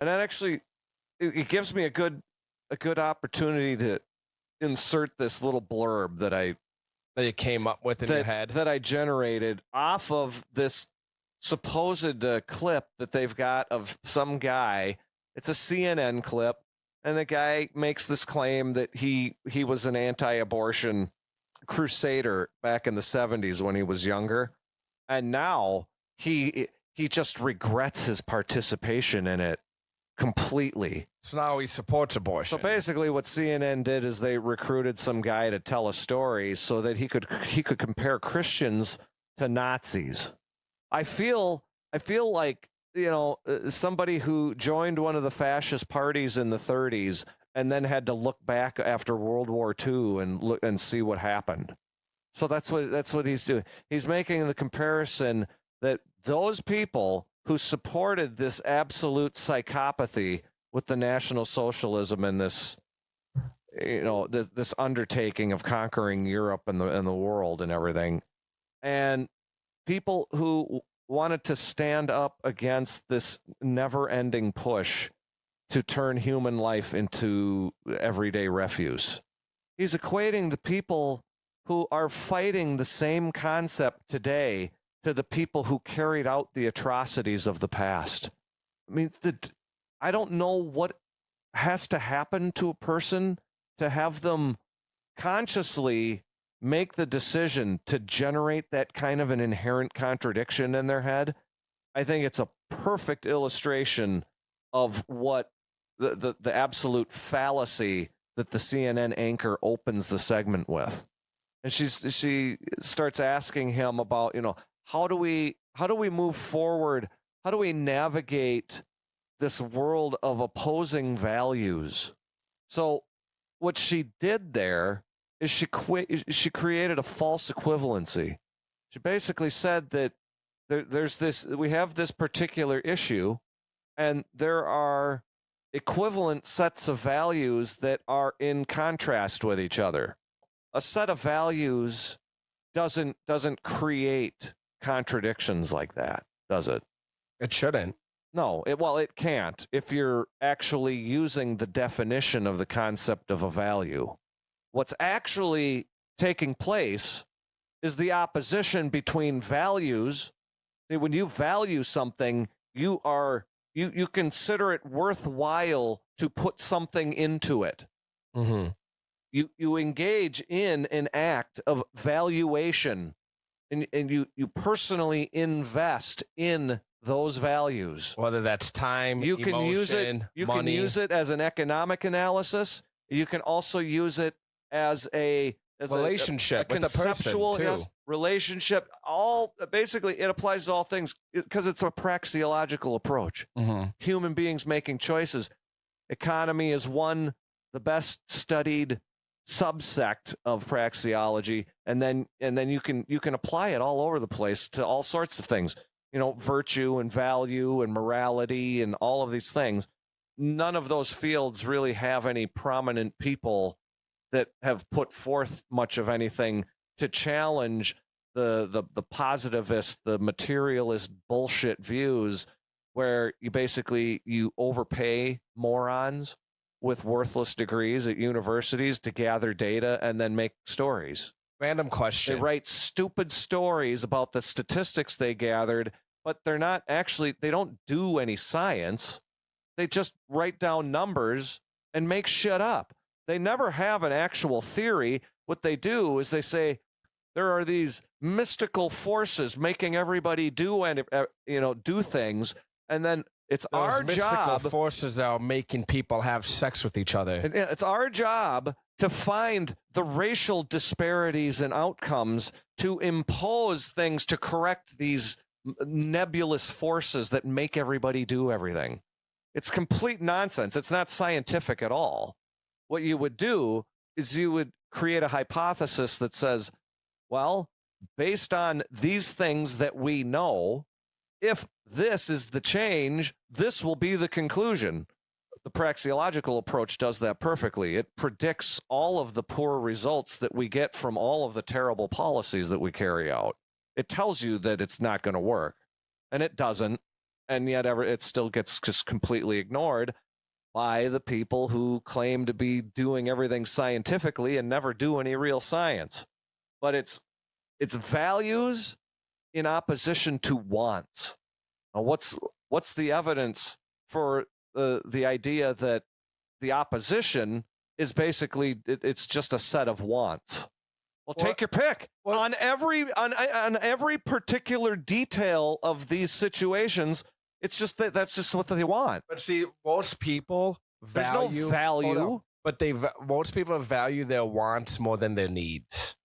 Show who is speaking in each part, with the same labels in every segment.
Speaker 1: And that actually, it gives me a good opportunity to insert this little blurb that
Speaker 2: you came up with in your head
Speaker 1: that I generated off of this supposed clip that they've got of some guy. It's a CNN clip, and the guy makes this claim that he was an anti-abortion crusader back in the 70s when he was younger, and now he just regrets his participation in it completely.
Speaker 2: So now he supports abortion.
Speaker 1: So basically what CNN did is they recruited some guy to tell a story so that he could compare Christians to Nazis. I feel like, somebody who joined one of the fascist parties in the 30s and then had to look back after World War II and look and see what happened. So that's what he's doing. He's making the comparison that those people who supported this absolute psychopathy with the National Socialism and this, this undertaking of conquering Europe and the world and everything, and people who wanted to stand up against this never-ending push to turn human life into everyday refuse. He's equating the people who are fighting the same concept today to the people who carried out the atrocities of the past. I mean, I don't know what has to happen to a person to have them consciously make the decision to generate that kind of an inherent contradiction in their head. I think it's a perfect illustration of what the absolute fallacy that the CNN anchor opens the segment with. And she starts asking him about, how do we move forward? How do we navigate this world of opposing values? So what she did there is she created a false equivalency. She basically said that we have this particular issue, and there are equivalent sets of values that are in contrast with each other. A set of values doesn't create contradictions like that, does it?
Speaker 2: It shouldn't.
Speaker 1: No, it can't if you're actually using the definition of the concept of a value. What's actually taking place is the opposition between values. When you value something, you consider it worthwhile to put something into it.
Speaker 2: Mm-hmm.
Speaker 1: You engage in an act of valuation, and you personally invest in those values.
Speaker 2: Whether that's time,
Speaker 1: you can
Speaker 2: emotion,
Speaker 1: use it. You
Speaker 2: money.
Speaker 1: Can use it as an economic analysis. You can also use it as a
Speaker 2: relationship
Speaker 1: with conceptual,
Speaker 2: a person too.
Speaker 1: Yes, relationship. All basically, it applies to all things because it's a praxeological approach.
Speaker 2: Mm-hmm.
Speaker 1: Human beings making choices. Economy is the best studied subsect of praxeology, and then you can apply it all over the place to all sorts of things. Virtue and value and morality and all of these things. None of those fields really have any prominent people that have put forth much of anything to challenge the positivist, the materialist bullshit views where you overpay morons with worthless degrees at universities to gather data and then make stories.
Speaker 2: Random question.
Speaker 1: They write stupid stories about the statistics they gathered, but they don't do any science. They just write down numbers and make shit up. They never have an actual theory. What they do is they say there are these mystical forces making everybody do things, and then it's
Speaker 2: Those
Speaker 1: our
Speaker 2: mystical
Speaker 1: job.
Speaker 2: Forces that are making people have sex with each other.
Speaker 1: It's our job to find the racial disparities and outcomes to impose things to correct these nebulous forces that make everybody do everything. It's complete nonsense. It's not scientific at all. What you would do is you would create a hypothesis that says, well, based on these things that we know, if this is the change, this will be the conclusion. The praxeological approach does that perfectly. It predicts all of the poor results that we get from all of the terrible policies that we carry out. It tells you that it's not going to work, and it doesn't. and yet it still gets just completely ignored by the people who claim to be doing everything scientifically and never do any real science. But it's values in opposition to wants. Now, what's the evidence for the idea that the opposition is basically it's just a set of wants? Well, take your pick. On every particular detail of these situations, it's just that's just what they want.
Speaker 2: But see, most people value.
Speaker 1: There's no value.
Speaker 2: But most people value their wants more than their needs.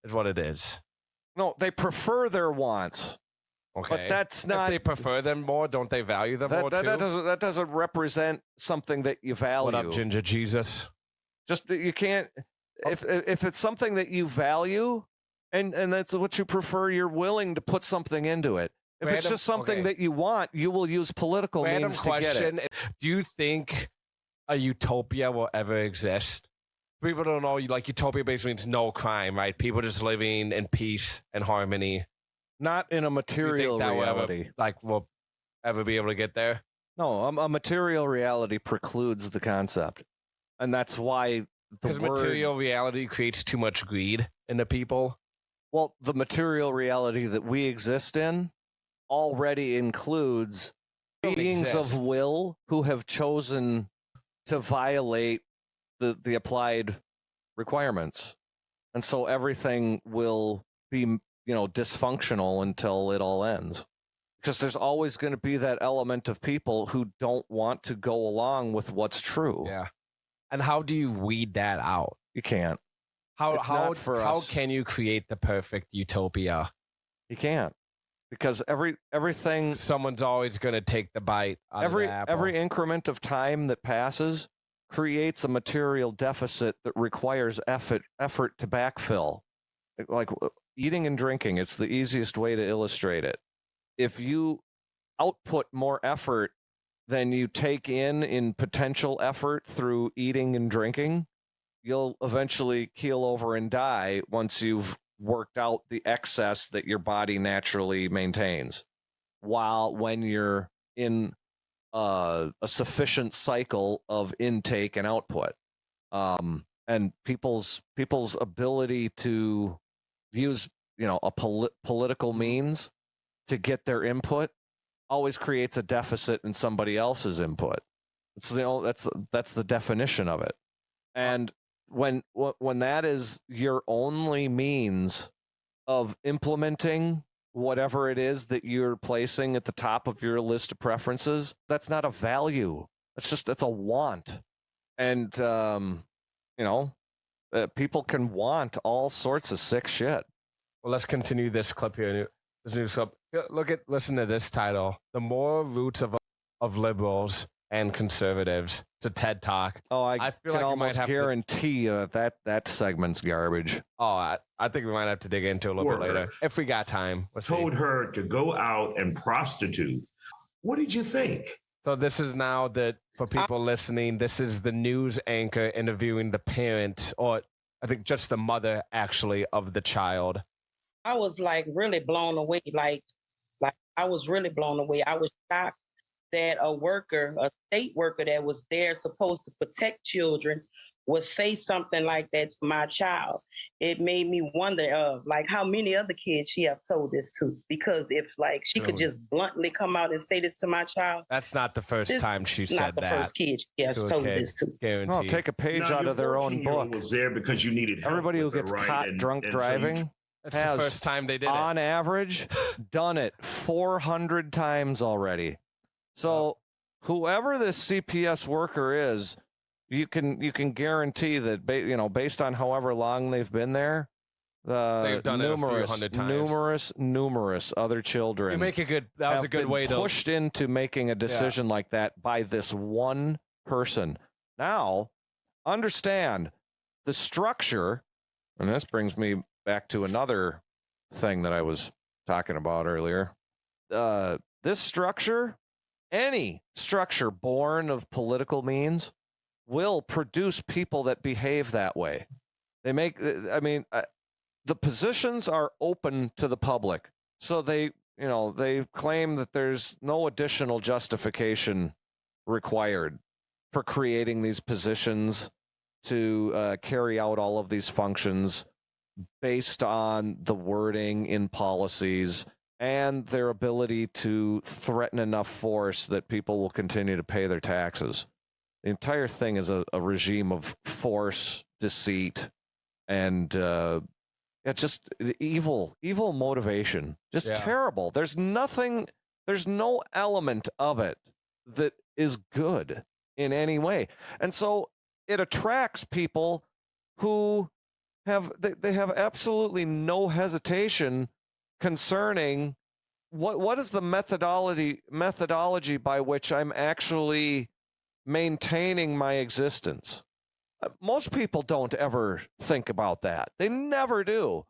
Speaker 2: Is what it is.
Speaker 1: No, they prefer their wants.
Speaker 2: Okay,
Speaker 1: but that's not.
Speaker 2: If they prefer them more, don't they value them more too?
Speaker 1: That doesn't represent something that you value.
Speaker 2: What up, Ginger Jesus?
Speaker 1: Just you can't. If it's something that you value, and that's what you prefer, you're willing to put something into it. If it's just something that you want, you will use political means to get it.
Speaker 2: Do you think a utopia will ever exist? People don't know. Like utopia basically means no crime, right? People just living in peace and harmony.
Speaker 1: Not in a material reality.
Speaker 2: We'll ever be able to get there?
Speaker 1: No, a material reality precludes the concept, and that's why. Because
Speaker 2: material reality creates too much greed in the people.
Speaker 1: Well, the material reality that we exist in already includes beings of will who have chosen to violate the applied requirements. And so everything will be, dysfunctional until it all ends. Because there's always going to be that element of people who don't want to go along with what's true.
Speaker 2: Yeah. And how do you weed that out?
Speaker 1: You can't.
Speaker 2: How can you create the perfect utopia?
Speaker 1: You can't. Because everything
Speaker 2: someone's always going to take the bite out of the apple.
Speaker 1: Every increment of time that passes creates a material deficit that requires effort to backfill. Like eating and drinking, it's the easiest way to illustrate it. If you output more effort than you take in potential effort through eating and drinking, you'll eventually keel over and die once you've worked out the excess that your body naturally maintains. When you're in a sufficient cycle of intake and output, and people's ability to use political means to get their input always creates a deficit in somebody else's input. That's the definition of it. And when that is your only means of implementing whatever it is that you're placing at the top of your list of preferences, that's not a value. That's a want. And people can want all sorts of sick shit.
Speaker 2: Well, let's continue this clip here. This news clip. Listen to this title: "The Moral Roots of Liberals and Conservatives." It's a TED Talk.
Speaker 1: Oh, I feel can almost guarantee that segment's garbage.
Speaker 2: Oh, I think we might have to dig into it a little bit later if we got time.
Speaker 3: Told her to go out and prostitute. What did you think?
Speaker 2: So this is now that for people listening, this is the news anchor interviewing the parent, or I think just the mother actually of the child.
Speaker 4: I was really blown away. Like I was really blown away. I was shocked that a state worker that was there supposed to protect children would say something like that to my child. It made me wonder, how many other kids she have told this to. Because if she could just bluntly come out and say this to my child.
Speaker 2: That's not the first time she said that.
Speaker 4: Not the first kid she has told this to.
Speaker 2: Guaranteed.
Speaker 1: No, take a page out of their own book.
Speaker 3: Was there because you needed help.
Speaker 1: Everybody who gets caught drunk driving
Speaker 2: that's
Speaker 1: has,
Speaker 2: the first time they did
Speaker 1: on average, done it 400 times already. So whoever this CPS worker is, you can guarantee that based on however long they've been there,
Speaker 2: they've done it a few hundred times.
Speaker 1: numerous other children.
Speaker 2: That was a good way to
Speaker 1: pushed into making a decision like that by this one person. Now, understand the structure, and this brings me back to another thing that I was talking about earlier. This structure, any structure born of political means, will produce people that behave that way. The positions are open to the public. So they, they claim that there's no additional justification required for creating these positions to carry out all of these functions based on the wording in policies and their ability to threaten enough force that people will continue to pay their taxes. The entire thing is a regime of force, deceit, and just evil motivation. Just terrible. There's no element of it that is good in any way. And so it attracts people who have absolutely no hesitation concerning what is the methodology by which I'm actually maintaining my existence. Most people don't ever think about that. They never do.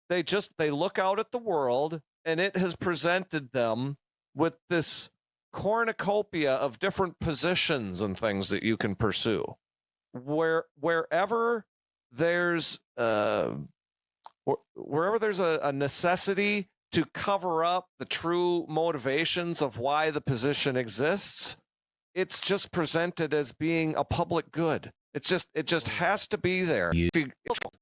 Speaker 1: They look out at the world, and it has presented them with this cornucopia of different positions and things that you can pursue. Wherever there's a necessity to cover up the true motivations of why the position exists, it's just presented as being a public good. It just has to be there.